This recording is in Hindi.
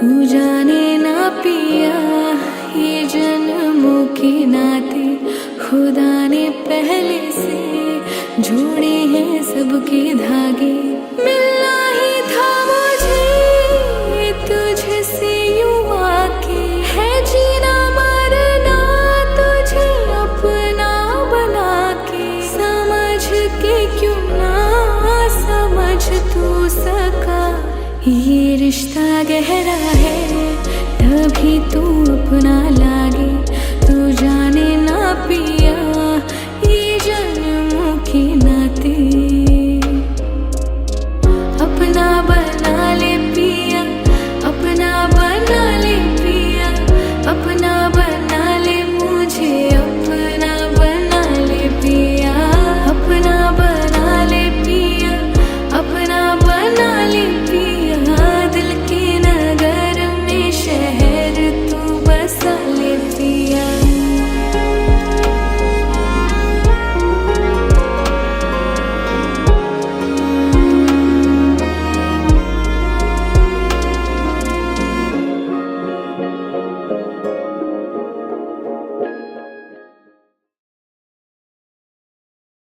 तू जाने ना पिया, ये जन्मों के नाते खुदा ने पहले से जोड़े हैं सबके धागे। मिलना ही था मुझे तुझसे यूं आके, है जीना मरना तुझे अपना बना के। समझ के क्यों ना समझ तू सका, ये रिश्ता गहरा है तभी तू अपना ला।